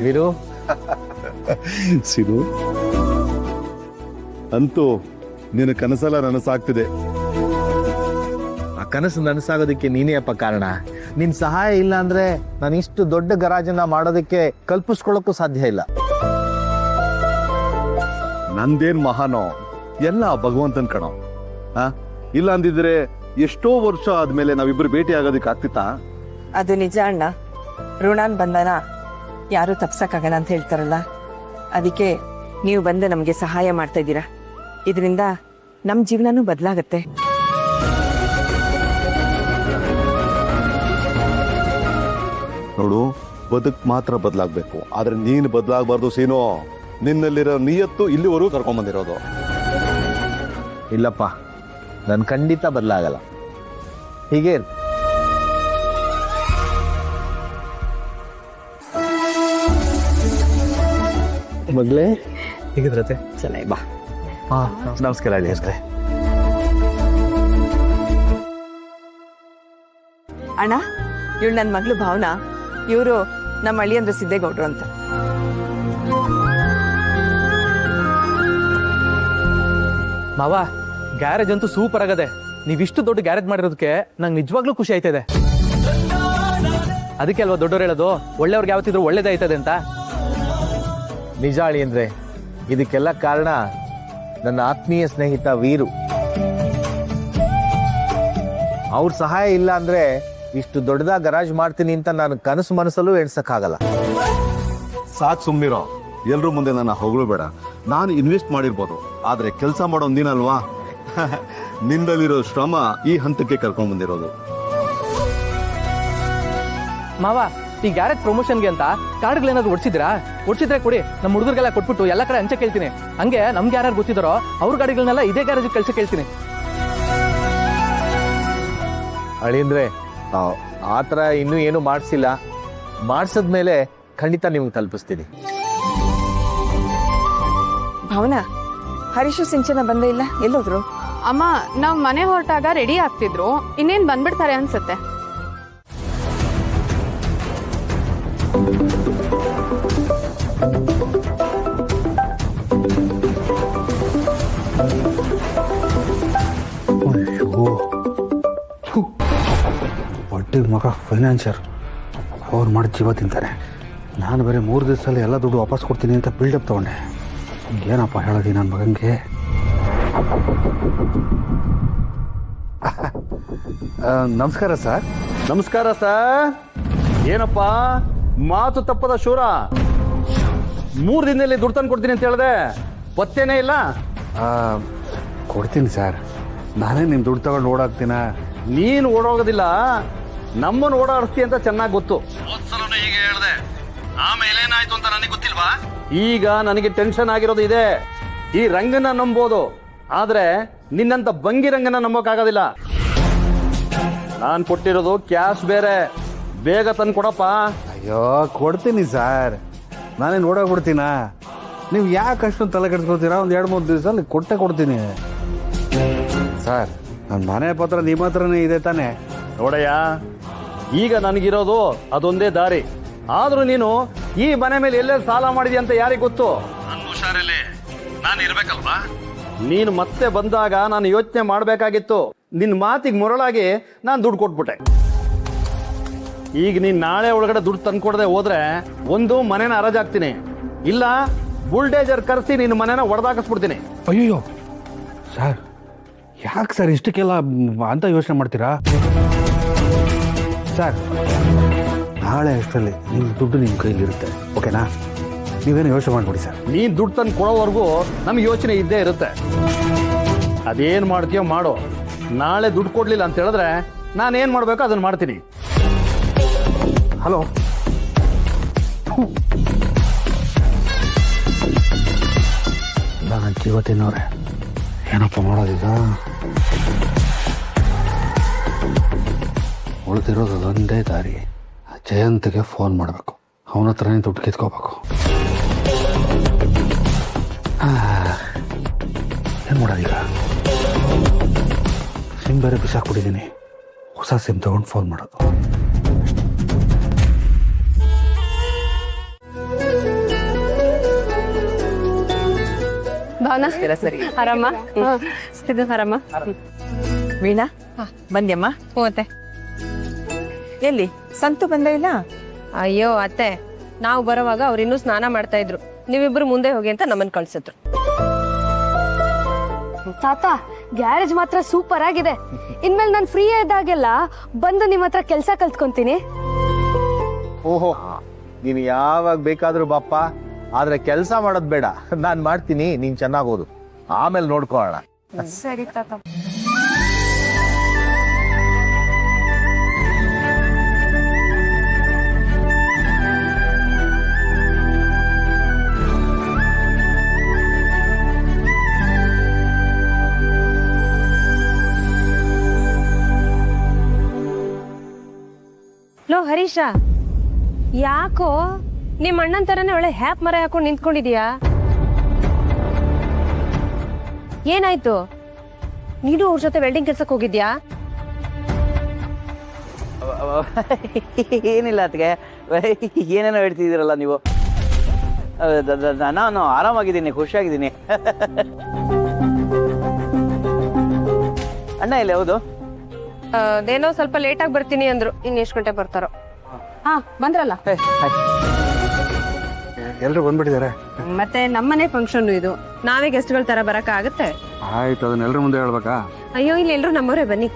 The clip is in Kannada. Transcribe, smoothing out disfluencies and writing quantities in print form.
ವೀರು ಸಿರು, ಅಂತೂ ನಿನ್ನ ಕನಸಲ್ಲ ನನಸಾಗ್ತಿದೆ. ಆ ಕನಸು ನನಸಾಗೋದಕ್ಕೆ ನೀನೇ ಅಪ್ಪ ಕಾರಣ. ನಿನ್ ಸಹಾಯ ಇಲ್ಲ ಅಂದ್ರೆ ನಾನು ಇಷ್ಟು ದೊಡ್ಡ ಗರಾಜನ್ನ ಮಾಡೋದಕ್ಕೆ ಕಲ್ಪಿಸ್ಕೊಳ್ಳೋಕ್ಕೂ ಸಾಧ್ಯ ಇಲ್ಲ. ನಂದೇನ್ ಮಹಾನೋ, ಎಲ್ಲ ಭಗವಂತನ್ ಕಣೋ. ಇಲ್ಲ ಅಂದಿದ್ರೆ ಎಷ್ಟೋ ವರ್ಷ ಆದ್ಮೇಲೆ ನಾವಿಬ್ರು ಭೇಟಿ ಆಗೋದಕ್ಕೆ ಆಗ್ತಿತ್ತಾ? ಅದು ನಿಜ ಅಣ್ಣ. ಋಣಾನ್ ಬಂಧನ ಯಾರು ತಪ್ಸಕ್ಕಾಗಲ್ಲ ಅಂತ ಹೇಳ್ತಾರಲ್ಲ, ಅದಕ್ಕೆ ನೀವು ಬಂದು ನಮಗೆ ಸಹಾಯ ಮಾಡ್ತಾ ಇದ್ದೀರಾ. ಇದರಿಂದ ನಮ್ಮ ಜೀವನನೂ ಬದಲಾಗತ್ತೆ. ನೋಡು, ಬದುಕ್ ಮಾತ್ರ ಬದಲಾಗ್ಬೇಕು, ಆದ್ರೆ ನೀನು ಬದಲಾಗಬಾರ್ದು ಸೀನೋ. ನಿನ್ನಲ್ಲಿರೋ ನಿಯತ್ತು ಇಲ್ಲಿವರೆಗೂ ಕರ್ಕೊಂಡ್ ಬಂದಿರೋದು. ಇಲ್ಲಪ್ಪ, ನಾನು ಖಂಡಿತ ಬದಲಾಗಲ್ಲ. ಹೀಗೆ ಮಗಳೇ ಹೇಗಿದ್ರತೆ? ಚೆನ್ನಾಗಿ ಬಾ. ನಮಸ್ಕಾರ ಹೇಳಿ. ಅಣ್ಣ, ಇವಳು ನನ್ನ ಮಗಳು ಭಾವನಾ. ಇವರು ನಮ್ಮ ಅಳಿಯಂದ್ರ ಸಿದ್ದೇಗೌಡರು ಅಂತ. ಮಾವ, ಗ್ಯಾರೇಜ್ ಅಂತೂ ಸೂಪರ್ ಆಗದೆ. ನೀವಿಷ್ಟು ದೊಡ್ಡ ಗ್ಯಾರೇಜ್ ಮಾಡಿರೋದಕ್ಕೆ ನಂಗೆ ನಿಜವಾಗ್ಲೂ ಖುಷಿ ಆಯ್ತದೆ. ಅದಕ್ಕೆ ಅಲ್ವಾ ದೊಡ್ಡವ್ರು ಹೇಳೋದು, ಒಳ್ಳೆಯವ್ರಿಗೆ ಯಾವತ್ತಿದ್ರು ಒಳ್ಳೇದೇ ಆಯ್ತದೆ ಅಂತ. ನಿಜ ಅಳಿ ಅಂದ್ರೆ ಇದಕ್ಕೆಲ್ಲ ಕಾರಣ ನನ್ನ ಆತ್ಮೀಯ ಸ್ನೇಹಿತ ವೀರು. ಅವ್ರ ಸಹಾಯ ಇಲ್ಲ ಅಂದ್ರೆ ಇಷ್ಟು ದೊಡ್ಡದಾಗಿ ಗರಾಜ್ ಮಾಡ್ತೀನಿ ಅಂತ ನಾನು ಕನಸು ಮನಸ್ಸಲ್ಲೂ ಎಣ್ಸಕ್ಕಾಗಲ್ಲ. ಸಾಕ್ ಸುಮ್ನಿರೋ. ಎಲ್ರೂ ಮುಂದೆ ನನ್ನ ಹೊಗಳು ಬೇಡ. ನಾನು ಇನ್ವೆಸ್ಟ್ ಮಾಡಿರ್ಬೋದು, ಆದ್ರೆ ಕೆಲಸ ಮಾಡೋ ನೀನಲ್ವಾ. ನಿಂದಲ್ಲಿರೋ ಶ್ರಮ ಈ ಹಂತಕ್ಕೆ ಕರ್ಕೊಂಡ್ ಬಂದಿರೋದು. ಮಾವ, ಈ ಗ್ಯಾರೇಜ್ ಪ್ರಮೋಷನ್ಗೆ ಅಂತ ಕಾರ್ಡ್ಗಳೇನಾದ್ರು ಒಡ್ಸಿದ್ರೆ ಕೊಡಿ. ನಮ್ಮ ಹುಡುಗರಿಗೆಲ್ಲ ಕೊಟ್ಬಿಟ್ಟು ಎಲ್ಲ ಕಡೆ ಹಂಚೆ ಕೇಳ್ತೀನಿ. ಹಂಗೆ ನಮ್ಗೆ ಯಾರು ಗೊತ್ತಿದ್ದಾರೋ ಅವ್ರ ಗಾಡಿಗಳನ್ನೆಲ್ಲ ಇದೇ ಗ್ಯಾರೇಜ್ ಕಳ್ಸಿ ಕೇಳ್ತೀನಿ. ಅಳಿ ಅಂದ್ರೆ ಆತರ ಇನ್ನೂ ಏನು ಮಾಡಿಸಿಲ್ಲ. ಮಾಡಿಸಿದ್ಮೇಲೆ ಖಂಡಿತ ನಿಮ್ಗೆ ತಲುಪಿಸ್ತೀನಿ. ಭಾವನಾ, ಹರೀಶು ಸಿಂಚನ ಬಂದೇ ಇಲ್ಲ, ಎಲ್ಲೋದ್ರು? ಅಮ್ಮ, ನಾವ್ ಮನೆ ಹೊರಟಾಗ ರೆಡಿ ಆಗ್ತಿದ್ರು. ಇನ್ನೇನ್ ಬಂದ್ಬಿಡ್ತಾರೆ ಅನ್ಸುತ್ತೆ. ಬಡ್ಡಿ ಮಗ ಫೈನಾನ್ಷಿಯರ್, ಅವ್ರು ಮಾಡಿ ಜೀವ ತಿಂತಾರೆ. ನಾನು ಬೇರೆ 3 ದಿವಸದಲ್ಲಿ ಎಲ್ಲ ದುಡ್ಡು ವಾಪಸ್ ಕೊಡ್ತೀನಿ ಅಂತ ಬಿಲ್ಡಪ್ ತಗೊಂಡೆ. ಏನಪ್ಪ ಹೇಳೋದಿ ನನ್ನ ಮಗನಿಗೆ? ನಮಸ್ಕಾರ ಸರ್. ನಮಸ್ಕಾರ ಸರ್. ಏನಪ್ಪ ಮಾತು ತಪ್ಪದ ಶೂರ, 3 ದಿನದಲ್ಲಿ ದುಡ್ಡು ತಂದು ಕೊಡ್ತೀನಿ ಅಂತ ಹೇಳಿದೆ, ಪತ್ತೇನೇ ಇಲ್ಲ. ಕೊಡ್ತೀನಿ ಸರ್. ನಾನೇ ನಿಮ್ಮ ದುಡ್ಡು ತಗೊಂಡು ಓಡಾಡ್ತೀನ? ನೀನು ಓಡೋಗೋದಿಲ್ಲ, ನಮ್ಮನ್ನು ಓಡಾಡಿಸ್ತಿ ಅಂತ ಚೆನ್ನಾಗಿ ಗೊತ್ತು. ಹೀಗೆ ಹೇಳಿದೆ, ಆಮೇಲೆ ಏನಾಯ್ತು ಅಂತ ನನಗೆ ಗೊತ್ತಿಲ್ವಾ? ಈಗ ನನಗೆ ಟೆನ್ಷನ್ ಆಗಿರೋದು ಇದೆ. ಈ ರಂಗನ ನಂಬೋದು, ಆದ್ರೆ ನಿನ್ನಂತ ಬಂಗಿ ರಂಗನ ನಂಬೋಕ್ಕಾಗೋದಿಲ್ಲ. ನಾನು ಕೊಟ್ಟಿರೋದು ಕ್ಯಾಶ್ ಬೇರೆ, ಬೇಗ ತಂದು ಕೊಡಪ್ಪ. ಅಯ್ಯೋ ಕೊಡ್ತೀನಿ ಸರ್, ನಾನೇನು ಓಡೋಗ್ಬಿಡ್ತೀನ? ನೀವು ಯಾಕೆ ಅಷ್ಟೊಂದು ತಲೆ ಕೆಡ್ಸ್ಕೊಳ್ತೀರಾ? ಒಂದು 2-3 ದಿವಸದಲ್ಲಿ ಕೊಡ್ತೀನಿ ಸರ್. ನನ್ನ ಮನೆ ಪತ್ರ ನಿಮ್ಮ ಹತ್ರನೇ ಇದೆ ತಾನೆ? ನೋಡಯ್ಯ, ಈಗ ನನಗಿರೋದು ಅದೊಂದೇ ದಾರಿ. ಆದ್ರೂ ನೀನು ಈ ಮನೆ ಮೇಲೆ ಎಲ್ಲೇ ಸಾಲ ಮಾಡಿದ್ಯಾ ಅಂತ ಯಾರಿಗೆ ಗೊತ್ತು? ನನ್ನ ಹುಷಾರಲ್ಲಿ ನಾನು ಇರ್ಬೇಕಲ್ವಾ? ನೀನು ಮತ್ತೆ ಬಂದಾಗ ನಾನು ಯೋಚನೆ ಮಾಡಬೇಕಾಗಿತ್ತು. ನಿನ್ನ ಮಾತಿಗೆ ಮೊರಳಾಗಿ ನಾನು ದುಡ್ಡು ಕೊಟ್ಬಿಟ್ಟೆ. ಈಗ ನೀನು ನಾಳೆ ಒಳಗಡೆ ದುಡ್ಡು ತಂದ್ಕೊಡದೆ ಹೋದ್ರೆ ಒಂದು ಮನೆನ ಹರಾಜಾಗ್ತೀನಿ, ಇಲ್ಲ ಬುಲ್ಡೇಜರ್ ಕರೆಸಿ ನಿನ್ನ ಮನೆನ ಒಡೆದಾಕಿಸ್ಬಿಡ್ತೀನಿ. ಅಯ್ಯೋ ಸರ್, ಯಾಕೆ ಸರ್ ಇಷ್ಟಕ್ಕೆಲ್ಲ ಅಂತ ಯೋಚನೆ ಮಾಡ್ತೀರಾ? ಸರ್, ನಾಳೆ ಅಷ್ಟರಲ್ಲಿ ನಿಮ್ಮ ದುಡ್ಡು ನಿಮ್ಮ ಕೈಲಿರುತ್ತೆ, ಓಕೆನಾ? ನೀವೇನು ಯೋಚನೆ ಮಾಡಿಬಿಡಿ ಸರ್. ನೀನು ದುಡ್ಡು ತಂದು ಕೊಡೋವರೆಗೂ ನಮ್ಗೆ ಯೋಚನೆ ಇದ್ದೇ ಇರುತ್ತೆ. ಅದೇನು ಮಾಡ್ತೀಯೋ ಮಾಡು. ನಾಳೆ ದುಡ್ಡು ಕೊಡ್ಲಿಲ್ಲ ಅಂತ ಹೇಳಿದ್ರೆ ನಾನೇನು ಮಾಡಬೇಕು ಅದನ್ನು ಮಾಡ್ತೀನಿ. ಹಲೋ, ನನ್ನ ಜೀವ ತಿನ್ನೋರೆ, ಏನಪ್ಪ ಮಾಡೋದೀಗ? ಉಳಿದಿರೋದು ಅದೊಂದೇ ದಾರಿ. ಜಯಂತ್ಗೆ ಫೋನ್ ಮಾಡಬೇಕು, ಅವನ ಹತ್ರನೇ ದುಡ್ಡು ಕಿತ್ಕೋಬೇಕು. ಏನು ಮಾಡೋದೀಗ? ಸಿಮ್ ಬೇರೆ ಬಿಸಾಕ್ಬಿಟ್ಟಿದ್ದೀನಿ, ಹೊಸ ಸಿಮ್ ತಗೊಂಡು ಫೋನ್ ಮಾಡೋದು. ಭಾವನಾ ಸರಿ ಆರಾಮ ಸ್ಥಿತಿ ಆರಾಮ ವೀಣಾ ಬಂದ್ಯಮ್ಮ ಅತ್ತೆ. ಎಲ್ಲಿ ಸಂತು ಬಂದ ಇಲ್ಲ? ಅಯ್ಯೋ ಅತ್ತೆ, ನಾವು ಬರೋವಾಗ ಅವ್ರು ಇನ್ನೂ ಸ್ನಾನ ಮಾಡ್ತಾ ಇದ್ರು. ನೀವಿಬ್ರು ಮುಂದೆ ಹೋಗಿ ಅಂತ ನಮ್ಮನ್ ಕಳ್ಸಿದ್ರು. ತಾತ ಗ್ಯಾರೇಜ್ ಮಾತ್ರ ಸೂಪರ್ ಆಗಿದೆ. ಇನ್ಮೇಲೆ ನಾನು ಫ್ರೀ ಇದ್ದಾಗೆಲ್ಲ ಬಂದು ನಿಮ್ಮ ಹತ್ರ ಕೆಲಸ ಕಲ್ತ್ಕೊಂತೀನಿ. ಓಹೋ, ನೀನು ಯಾವಾಗ ಬೇಕಾದ್ರೂ ಬಾಪ್ಪ, ಆದ್ರೆ ಕೆಲಸ ಮಾಡೋದು ಬೇಡ. ನಾನು ಮಾಡ್ತೀನಿ, ನೀನ್ ಚೆನ್ನಾಗಿ ಓದು, ಆಮೇಲೆ ನೋಡ್ಕೊಳ್ಳೋಣ. ಸರಿ ತಾತ. ಲೋ ಹರೀಶ, ಯಾಕೋ ನಿಮ್ಮ ಅಣ್ಣನ ತರನೇ ಒಳ್ಳೆ ಹ್ಯಾಪ್ ಮರ ಹಾಕೊಂಡು ನಿಂತ್ಕೊಂಡಿದ್ಯಾ? ಏನಾಯ್ತು? ನೀನು ಅವ್ರ ಜೊತೆ ವೆಲ್ಡಿಂಗ್ ಕೆಲ್ಸಕ್ಕೆ ಹೋಗಿದ್ಯಾ? ಏನಿಲ್ಲ ಅದಕ್ಕೆ ಏನೇನೋ ಹೇಳ್ತಿದ್ದೀರಲ್ಲ ನೀವು. ನಾನು ಆರಾಮಾಗಿದ್ದೀನಿ, ಖುಷಿಯಾಗಿದ್ದೀನಿ. ಅಣ್ಣ ಇಲ್ಲ? ಹೌದು, ಅದೇನೋ ಸ್ವಲ್ಪ ಲೇಟಾಗಿ ಬರ್ತೀನಿ ಅಂದ್ರು. ಇನ್ನು ಎಷ್ಟು ಗಂಟೆ ಬರ್ತಾರೋ? ಹಾ ಬಂದ್ರಲ್ಲ. ಎಲ್ರು ಬಂದ್ಬಿಟ್ಟಿದ್ದಾರೆ. ಮತ್ತೆ ನಮ್ಮನೆ ಫಂಕ್ಷನ್ ಇದು, ನಾವೇ ಗೆಸ್ಟ್ಗಳ ತರ ಬರಕ್ ಆಗತ್ತೆ? ಆಯ್ತು, ಅದನ್ನ ಎಲ್ರ ಮುಂದೆ ಹೇಳ್ಬೇಕಾ? ಅಯ್ಯೋ, ಇಲ್ಲಿ ಎಲ್ರು ನಮ್ಮವರೇ, ಬನ್ನಿ.